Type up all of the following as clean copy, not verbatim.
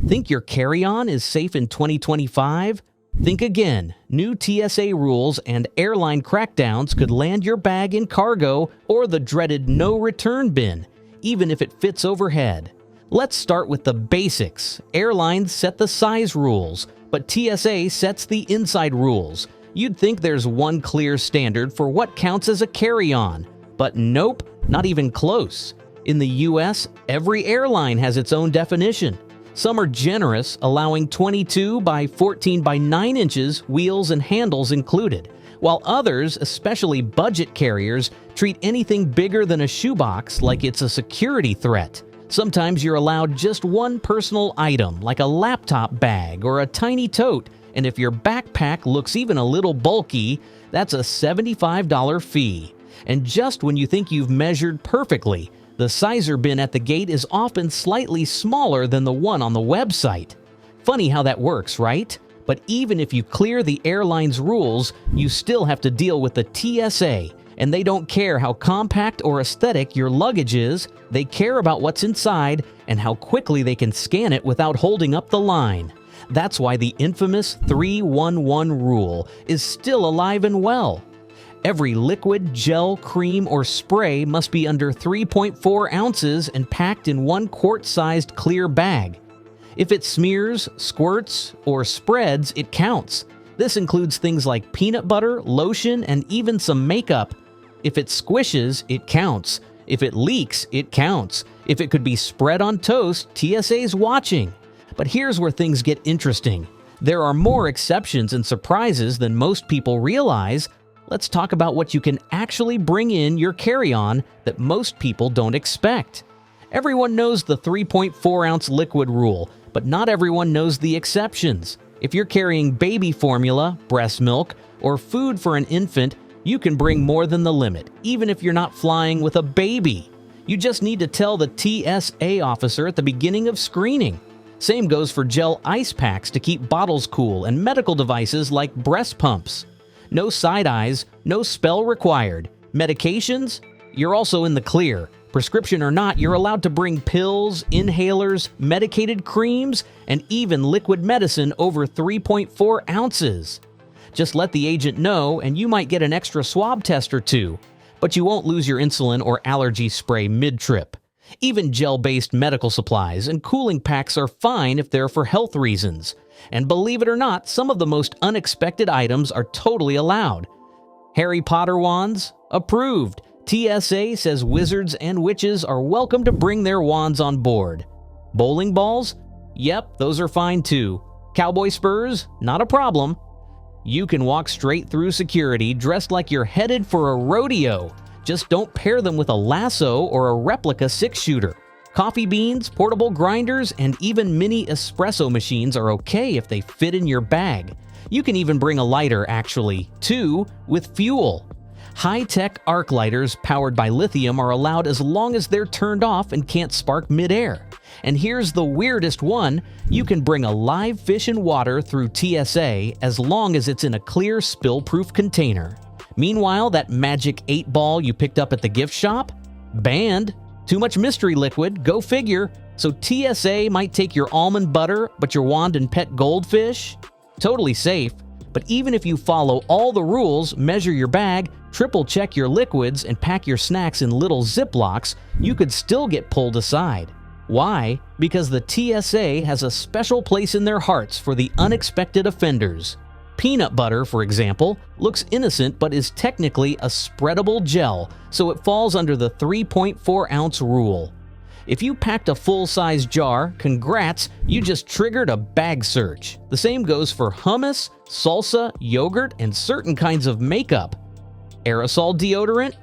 Think your carry-on is safe in 2025? Think again. New TSA rules and airline crackdowns could land your bag in cargo or the dreaded no-return bin, even if it fits overhead. Let's start with the basics. Airlines set the size rules, but TSA sets the inside rules. You'd think there's one clear standard for what counts as a carry-on, but nope, not even close. In the US, every airline has its own definition. Some are generous, allowing 22 by 14 by 9 inches wheels and handles included, while others, especially budget carriers, treat anything bigger than a shoebox like it's a security threat. Sometimes you're allowed just one personal item, like a laptop bag or a tiny tote, and if your backpack looks even a little bulky, that's a $75 fee. And just when you think you've measured perfectly, the sizer bin at the gate is often slightly smaller than the one on the website. Funny how that works, right? But even if you clear the airline's rules, you still have to deal with the TSA, and they don't care how compact or aesthetic your luggage is. They care about what's inside and how quickly they can scan it without holding up the line. That's why the infamous 311 rule is still alive and well. Every liquid, gel, cream, or spray must be under 3.4 ounces and packed in 1 quart-sized clear bag. If it smears, squirts, or spreads, it counts. This includes things like peanut butter, lotion, and even some makeup. If it squishes, it counts. If it leaks, it counts. If it could be spread on toast, TSA's watching. But here's where things get interesting. There are more exceptions and surprises than most people realize. Let's talk about what you can actually bring in your carry-on that most people don't expect. Everyone knows the 3.4-ounce liquid rule, but not everyone knows the exceptions. If you're carrying baby formula, breast milk, or food for an infant, you can bring more than the limit, even if you're not flying with a baby. You just need to tell the TSA officer at the beginning of screening. Same goes for gel ice packs to keep bottles cool and medical devices like breast pumps. No side eyes, no spell required. Medications? You're also in the clear. Prescription or not, you're allowed to bring pills, inhalers, medicated creams, and even liquid medicine over 3.4 ounces. Just let the agent know and you might get an extra swab test or two, but you won't lose your insulin or allergy spray mid-trip. Even gel-based medical supplies and cooling packs are fine if they're for health reasons. And believe it or not, some of the most unexpected items are totally allowed. Harry Potter wands? Approved. TSA says wizards and witches are welcome to bring their wands on board. Bowling balls? Yep, those are fine too. Cowboy spurs? Not a problem. You can walk straight through security dressed like you're headed for a rodeo. Just don't pair them with a lasso or a replica 6-shooter. Coffee beans, portable grinders, and even mini espresso machines are okay if they fit in your bag. You can even bring a lighter, actually, too, with fuel. High-tech arc lighters powered by lithium are allowed as long as they're turned off and can't spark mid-air. And here's the weirdest one, you can bring a live fish and water through TSA as long as it's in a clear spill-proof container. Meanwhile, that magic 8-ball you picked up at the gift shop? Banned. Too much mystery liquid, go figure. So TSA might take your almond butter, but your wand and pet goldfish? Totally safe. But even if you follow all the rules, measure your bag, triple check your liquids, and pack your snacks in little Ziplocs, you could still get pulled aside. Why? Because the TSA has a special place in their hearts for the unexpected offenders. Peanut butter, for example, looks innocent but is technically a spreadable gel, so it falls under the 3.4-ounce rule. If you packed a full-size jar, congrats, you just triggered a bag search. The same goes for hummus, salsa, yogurt, and certain kinds of makeup. Aerosol deodorant?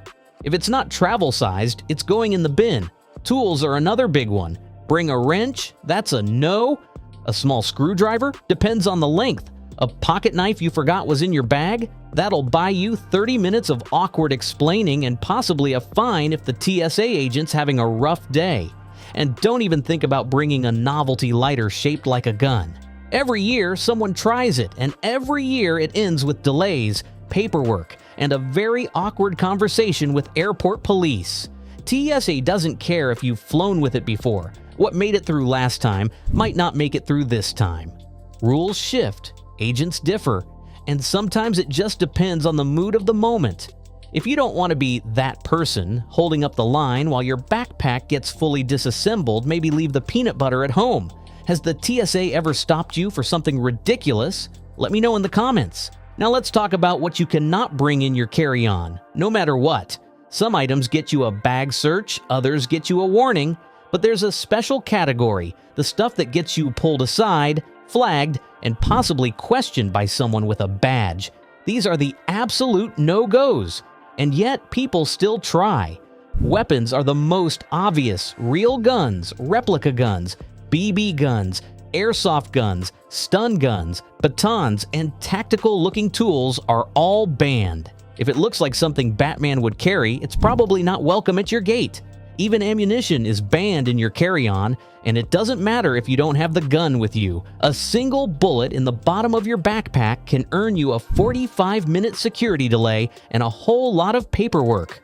If it's not travel-sized, it's going in the bin. Tools are another big one. Bring a wrench? That's a no. A small screwdriver? Depends on the length. A pocket knife you forgot was in your bag? That'll buy you 30 minutes of awkward explaining and possibly a fine if the TSA agent's having a rough day. And don't even think about bringing a novelty lighter shaped like a gun. Every year, someone tries it, and every year it ends with delays, paperwork, and a very awkward conversation with airport police. TSA doesn't care if you've flown with it before. What made it through last time might not make it through this time. Rules shift, agents differ, and sometimes it just depends on the mood of the moment. If you don't want to be that person holding up the line while your backpack gets fully disassembled, maybe leave the peanut butter at home. Has the TSA ever stopped you for something ridiculous? Let me know in the comments. Now let's talk about what you cannot bring in your carry-on, no matter what. Some items get you a bag search, others get you a warning, but there's a special category, the stuff that gets you pulled aside, flagged, and possibly questioned by someone with a badge. These are the absolute no-goes, and yet people still try. Weapons are the most obvious. Real guns, replica guns, BB guns, airsoft guns, stun guns, batons, and tactical-looking tools are all banned. If it looks like something Batman would carry, it's probably not welcome at your gate. Even ammunition is banned in your carry-on, and it doesn't matter if you don't have the gun with you. A single bullet in the bottom of your backpack can earn you a 45-minute security delay and a whole lot of paperwork.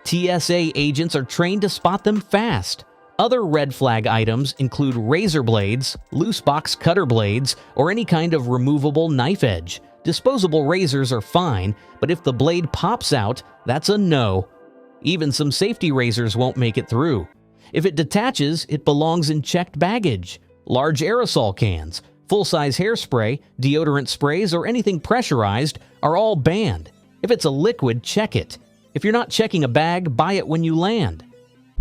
TSA agents are trained to spot them fast. Other red flag items include razor blades, loose box cutter blades, or any kind of removable knife edge. Disposable razors are fine, but if the blade pops out, that's a no. Even some safety razors won't make it through. If it detaches, it belongs in checked baggage. Large aerosol cans, full-size hairspray, deodorant sprays, or anything pressurized are all banned. If it's a liquid, check it. If you're not checking a bag, buy it when you land.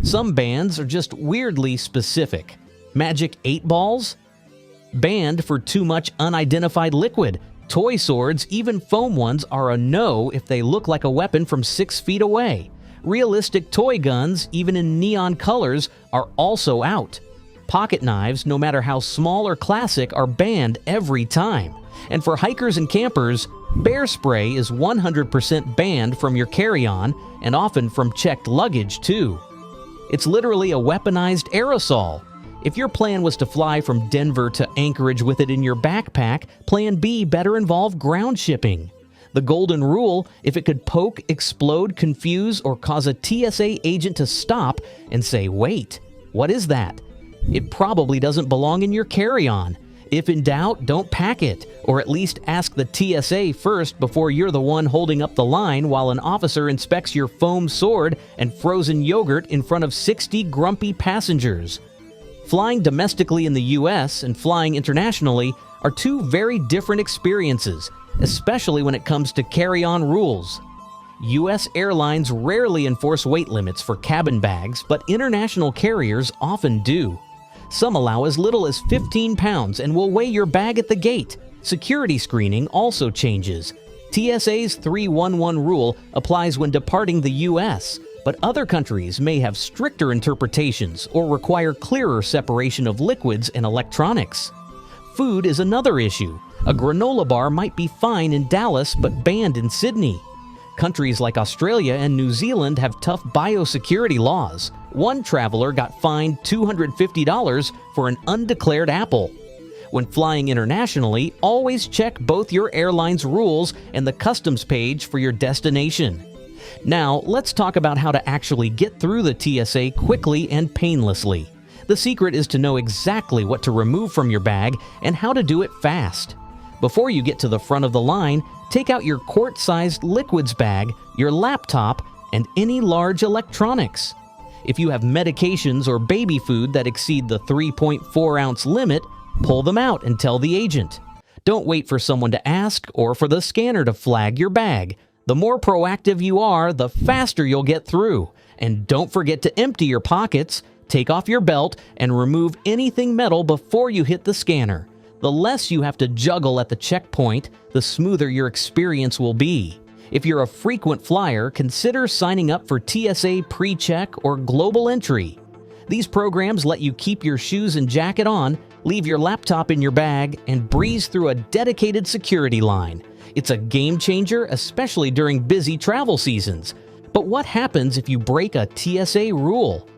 Some bans are just weirdly specific. Magic 8 balls? Banned for too much unidentified liquid. Toy swords, even foam ones, are a no if they look like a weapon from 6 feet away. Realistic toy guns, even in neon colors, are also out. Pocket knives, no matter how small or classic, are banned every time. And for hikers and campers, bear spray is 100% banned from your carry-on and often from checked luggage too. It's literally a weaponized aerosol. If your plan was to fly from Denver to Anchorage with it in your backpack, Plan B better involve ground shipping. The golden rule: if it could poke, explode, confuse, or cause a TSA agent to stop and say, "Wait, what is that?" it probably doesn't belong in your carry-on. If in doubt, don't pack it, or at least ask the TSA first before you're the one holding up the line while an officer inspects your foam sword and frozen yogurt in front of 60 grumpy passengers. Flying domestically in the US and flying internationally are two very different experiences, especially when it comes to carry-on rules. US airlines rarely enforce weight limits for cabin bags, but international carriers often do. Some allow as little as 15 pounds and will weigh your bag at the gate. Security screening also changes. TSA's 311 rule applies when departing the US, but other countries may have stricter interpretations or require clearer separation of liquids and electronics. Food is another issue. A granola bar might be fine in Dallas but banned in Sydney. Countries like Australia and New Zealand have tough biosecurity laws. One traveler got fined $250 for an undeclared apple. When flying internationally, always check both your airline's rules and the customs page for your destination. Now, let's talk about how to actually get through the TSA quickly and painlessly. The secret is to know exactly what to remove from your bag and how to do it fast. Before you get to the front of the line, take out your quart-sized liquids bag, your laptop, and any large electronics. If you have medications or baby food that exceed the 3.4-ounce limit, pull them out and tell the agent. Don't wait for someone to ask or for the scanner to flag your bag. The more proactive you are, the faster you'll get through. And don't forget to empty your pockets, take off your belt, and remove anything metal before you hit the scanner. The less you have to juggle at the checkpoint, the smoother your experience will be. If you're a frequent flyer, consider signing up for TSA PreCheck or Global Entry. These programs let you keep your shoes and jacket on, leave your laptop in your bag, and breeze through a dedicated security line. It's a game changer, especially during busy travel seasons. But what happens if you break a TSA rule?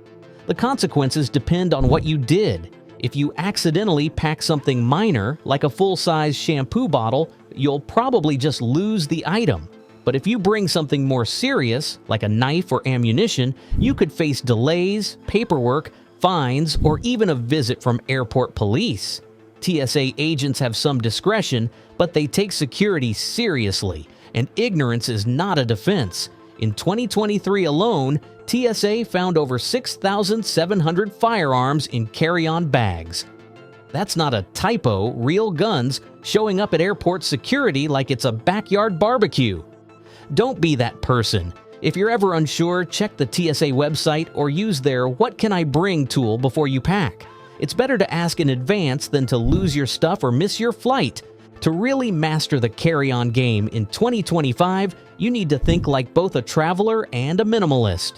The consequences depend on what you did. If you accidentally pack something minor, like a full-size shampoo bottle, you'll probably just lose the item. But if you bring something more serious, like a knife or ammunition, you could face delays, paperwork, fines, or even a visit from airport police. TSA agents have some discretion, but they take security seriously, and ignorance is not a defense. In 2023 alone, TSA found over 6,700 firearms in carry-on bags. That's not a typo, real guns showing up at airport security like it's a backyard barbecue. Don't be that person. If you're ever unsure, check the TSA website or use their "What can I bring?" tool before you pack. It's better to ask in advance than to lose your stuff or miss your flight. To really master the carry-on game in 2025, you need to think like both a traveler and a minimalist.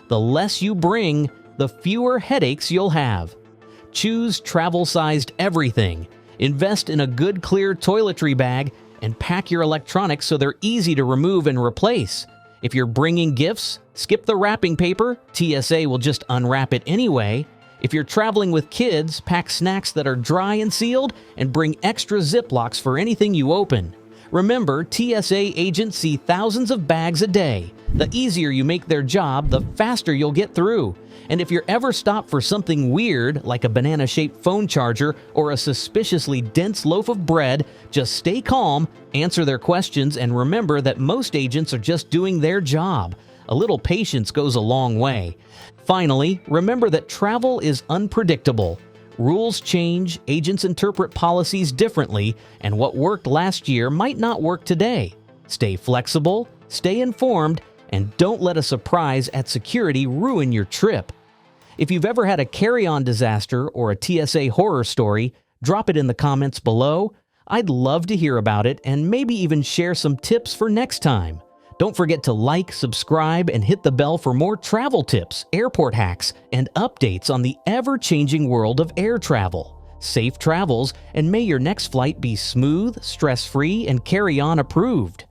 The less you bring, the fewer headaches you'll have. Choose travel-sized everything. Invest in a good clear toiletry bag and pack your electronics so they're easy to remove and replace. If you're bringing gifts, skip the wrapping paper. TSA will just unwrap it anyway. If you're traveling with kids, pack snacks that are dry and sealed and bring extra Ziplocs for anything you open. Remember, TSA agents see thousands of bags a day. The easier you make their job, the faster you'll get through. And if you're ever stopped for something weird, like a banana-shaped phone charger or a suspiciously dense loaf of bread, just stay calm, answer their questions, and remember that most agents are just doing their job. A little patience goes a long way. Finally, remember that travel is unpredictable. Rules change, agents interpret policies differently, and what worked last year might not work today. Stay flexible, stay informed, and don't let a surprise at security ruin your trip. If you've ever had a carry-on disaster or a TSA horror story, drop it in the comments below. I'd love to hear about it and maybe even share some tips for next time. Don't forget to like, subscribe, and hit the bell for more travel tips, airport hacks, and updates on the ever-changing world of air travel. Safe travels, and may your next flight be smooth, stress-free, and carry-on approved.